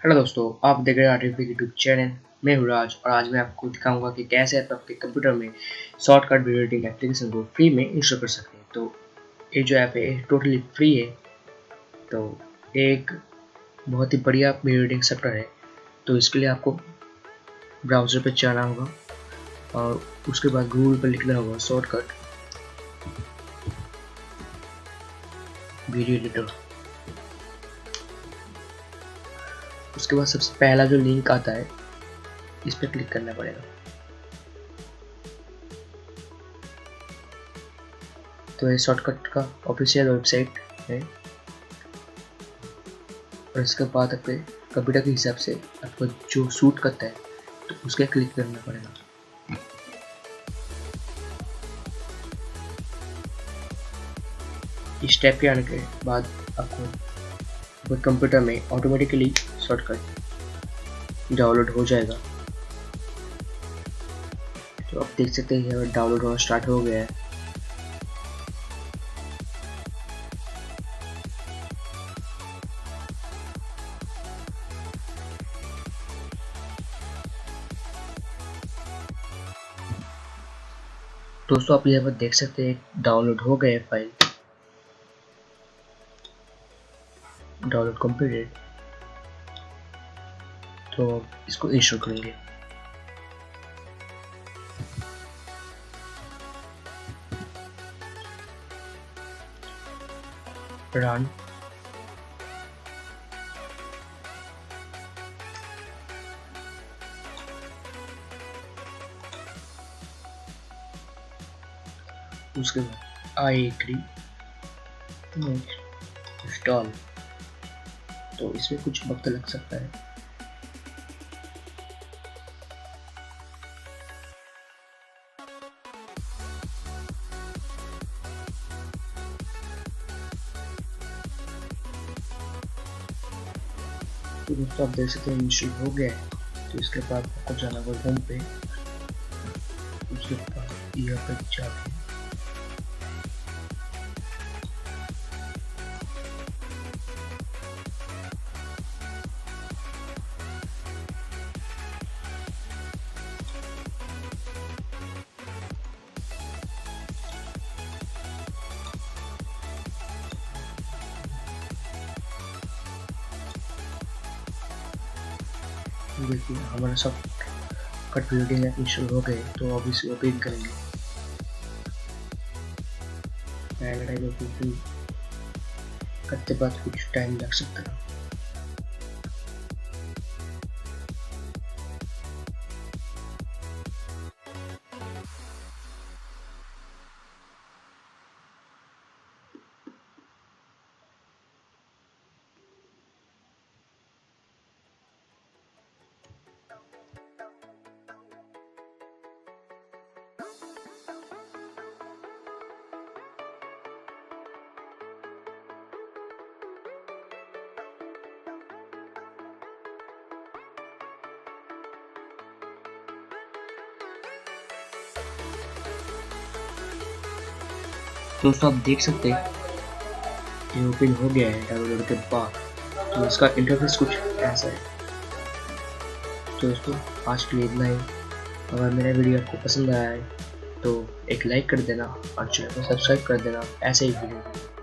Hello दोस्तों, आप देख रहे हैं आरटीफी यूट्यूब चैनल। मैं हूँ राज और आज मैं आपको दिखाऊंगा कि कैसे आप आपके कंप्यूटर में शॉर्टकट वीडियो एडिटिंग एप्लीकेशन को फ्री में इंस्टॉल कर सकते हैं। तो ये जो ऐप है टोटली फ्री है। तो एक बहुत ही बढ़िया वीडियो एडिटिंग सॉफ्टवेयर है। तो इसके लिए आपको ब्राउज़र पर जाना होगा और उसके बाद गूगल पर लिखना होगा शॉर्टकट वीडियो एडिटर। उसके बाद सबसे पहला जो लिंक आता है इस पर क्लिक करना पड़ेगा। तो ये शॉर्टकट का ऑफिशियल वेबसाइट है और इसके बाद आपके कंप्यूटर के हिसाब से आपको जो सूट करता है तो उसके क्लिक करना पड़ेगा। इस स्टेप के आने के बाद आपको कंप्यूटर में ऑटोमेटिकली शॉर्टकट डाउनलोड हो जाएगा। तो आप देख सकते हैं डाउनलोड होना स्टार्ट हो गया है। दोस्तों आप यहाँ पर देख सकते हैं डाउनलोड हो गए फाइल, डाउनलोड कंप्लीटेड। तो इसको इंस्टॉल करेंगे। रन उसके बाद आई एग्री इंस्टॉल। तो इसमें कुछ वक्त लग सकता है। तो दोस्तों आप देख सकते हैं इंस्टॉल हो गया है। तो इसके बाद आपको जाना होगा होम पे। उसके बाद यहाँ पे जाके देखिए हमारा सब कट वीडियो इंस्टॉल हो गए। तो अब इसे ओपन करेंगे। करते बाद कुछ टाइम लग सकता है। दोस्तों आप देख सकते हैं ये ओपन हो गया है डाउनलोड के बाद। तो इसका इंटरफेस कुछ ऐसा है। तो दोस्तों आज के लिए इतना ही। अगर मेरा वीडियो आपको पसंद आया है तो एक लाइक कर देना और चैनल को सब्सक्राइब कर देना ऐसे ही वीडियो।